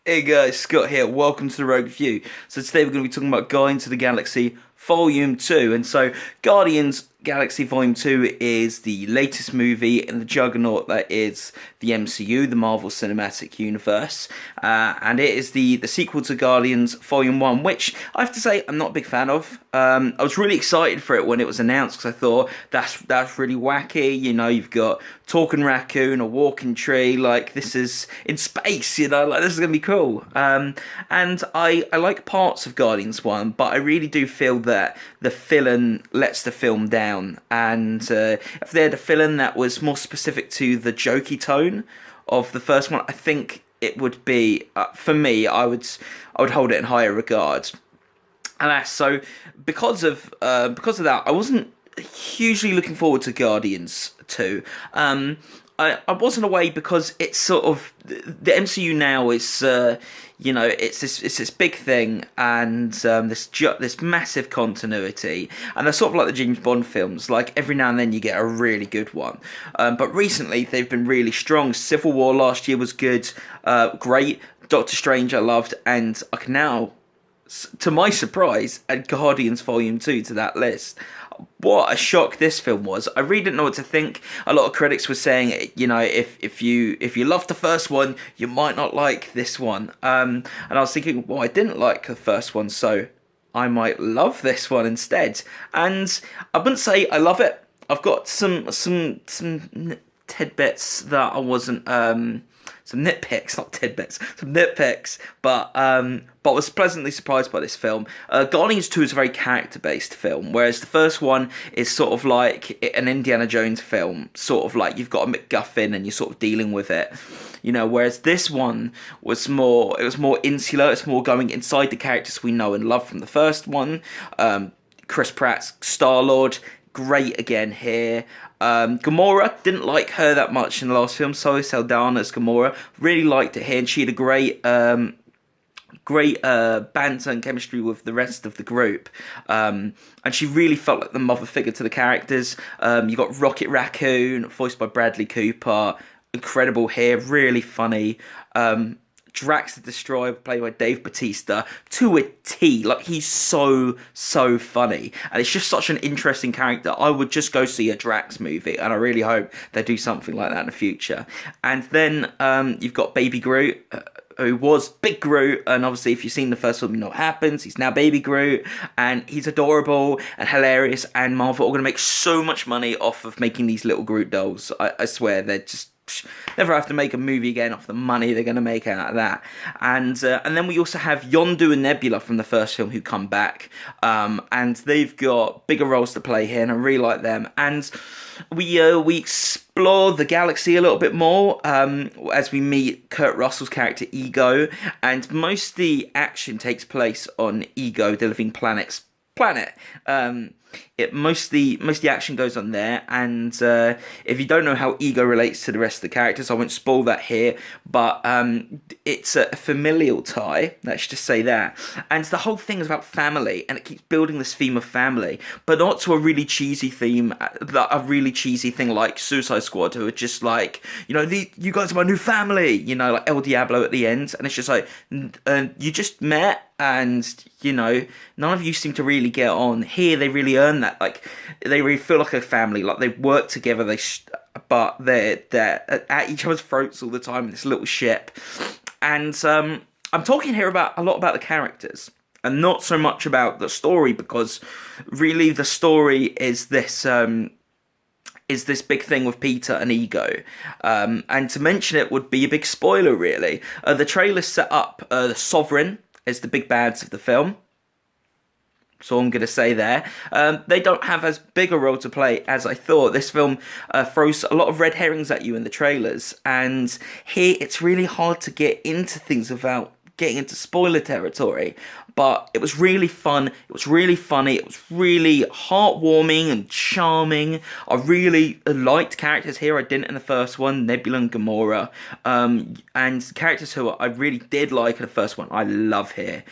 Hey guys, Scott here. Welcome to the Rogue View. So today we're going to be talking about Guardians of the Galaxy Volume 2. And so Guardians Galaxy Volume 2 is the latest movie in the juggernaut that is the MCU, the Marvel Cinematic Universe. And it is the sequel to Guardians Volume 1, which I have to say I'm not a big fan of. I was really excited for it when it was announced because I thought that's really wacky. You know, you've got talking raccoon, a walking tree, like this is in space, you know, like this is going to be cool. And I like parts of Guardians 1, but I really do feel that the villain lets the film down. And if they had a villain that was more specific to the jokey tone of the first one, I think it would be, for me, I would hold it in higher regard. Alas, so because of that, I wasn't hugely looking forward to Guardians 2. I wasn't away because it's sort of the MCU now is it's this big thing and this massive continuity, and they're sort of like the James Bond films. Like every now and then you get a really good one, but recently they've been really strong. Civil War last year was good, great. Doctor Strange I loved, and I can now, to my surprise, add Guardians Volume 2 to that list. What a shock this film was. I really didn't know what to think. A lot of critics were saying, you know, if you loved the first one, you might not like this one. And I was thinking, well, I didn't like the first one, so I might love this one instead. And I wouldn't say I love it. I've got some tidbits that I wasn't some nitpicks, not tidbits, some nitpicks, but I was pleasantly surprised by this film. Guardians 2 is a very character-based film, whereas the first one is sort of like an Indiana Jones film, sort of like you've got a MacGuffin and you're sort of dealing with it, you know, whereas this one was more insular, it's more going inside the characters we know and love from the first one. Chris Pratt's Star-Lord, great again here. Gamora, didn't like her that much in the last film. Zoe Saldana's Gamora, really liked it here, and she had a great banter and chemistry with the rest of the group, and she really felt like the mother figure to the characters. You got Rocket Raccoon, voiced by Bradley Cooper, incredible here, really funny. Drax the Destroyer, played by Dave Bautista, to a T. Like, he's so funny. And it's just such an interesting character. I would just go see a Drax movie, and I really hope they do something like that in the future. And then you've got Baby Groot, who was Big Groot, and obviously if you've seen the first film, you know what happens. He's now Baby Groot, and he's adorable and hilarious, and Marvel are going to make so much money off of making these little Groot dolls. I swear, they're just never have to make a movie again off the money they're going to make out of that. And then we also have Yondu and Nebula from the first film who come back, and they've got bigger roles to play here, and I really like them. And we explore the galaxy a little bit more as we meet Kurt Russell's character Ego, and most of the action takes place on Ego, the living planet. Most of the action goes on there, and if you don't know how Ego relates to the rest of the characters, I won't spoil that here, but it's a familial tie, let's just say that, and the whole thing is about family, and it keeps building this theme of family, but not to a really cheesy theme, like Suicide Squad, who are just like, you know, you guys are my new family, you know, like El Diablo at the end, and it's just like, you just met, and, you know, none of you seem to really get on. Here, they really earn that. Like, they really feel like a family. Like, they work together, but they're at each other's throats all the time in this little ship. And I'm talking here a lot about the characters, and not so much about the story, because really the story is this big thing with Peter and Ego. And to mention it would be a big spoiler, really. The trailer set up the Sovereign as the big bads of the film. So I'm going to say there. They don't have as big a role to play as I thought. This film throws a lot of red herrings at you in the trailers. And here it's really hard to get into things without getting into spoiler territory. But it was really fun. It was really funny. It was really heartwarming and charming. I really liked characters here I didn't in the first one, Nebula and Gamora. And characters who I really did like in the first one, I love here.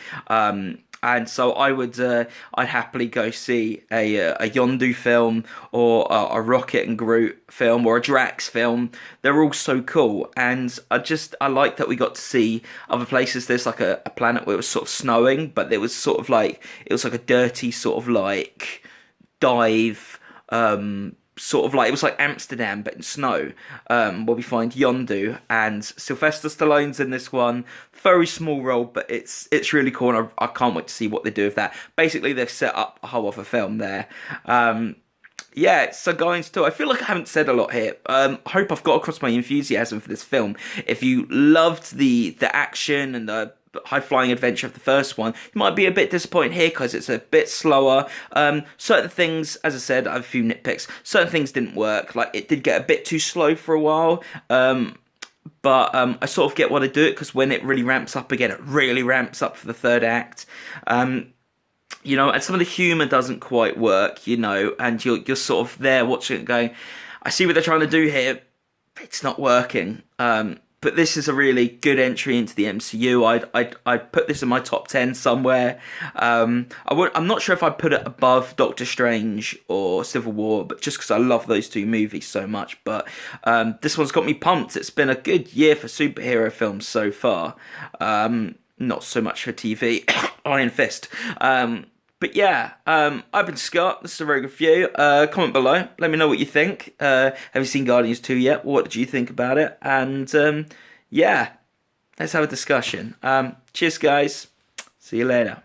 And so I'd happily go see a Yondu film or a Rocket and Groot film or a Drax film. They're all so cool, and I like that we got to see other places. There's like a planet where it was sort of snowing, but it was like a dirty sort of like dive. Sort of like it was like Amsterdam but in snow, where we find Yondu, and Sylvester Stallone's in this one. Very small role, but it's really cool, and I can't wait to see what they do with that. Basically, they've set up a whole other film there. Yeah, so Guardians 2, I feel like I haven't said a lot here. I hope I've got across my enthusiasm for this film. If you loved the action and the high-flying adventure of the first one, you might be a bit disappointed here because it's a bit slower. Certain things, as I said, I have a few nitpicks. Certain things didn't work. Like, it did get a bit too slow for a while. But I sort of get why they do it, because when it really ramps up again, it really ramps up for the third act. You know, and some of the humour doesn't quite work, you know, and you're sort of there watching it going, I see what they're trying to do here, it's not working. But this is a really good entry into the MCU. I'd put this in my top 10 somewhere. I'm not sure if I'd put it above Doctor Strange or Civil War, but just because I love those two movies so much. But this one's got me pumped. It's been a good year for superhero films so far. Not so much for TV. Iron Fist. But yeah, I've been Scott. This is a Rogue Review. Comment below. Let me know what you think. Have you seen Guardians 2 yet? What did you think about it? And yeah, let's have a discussion. Cheers, guys. See you later.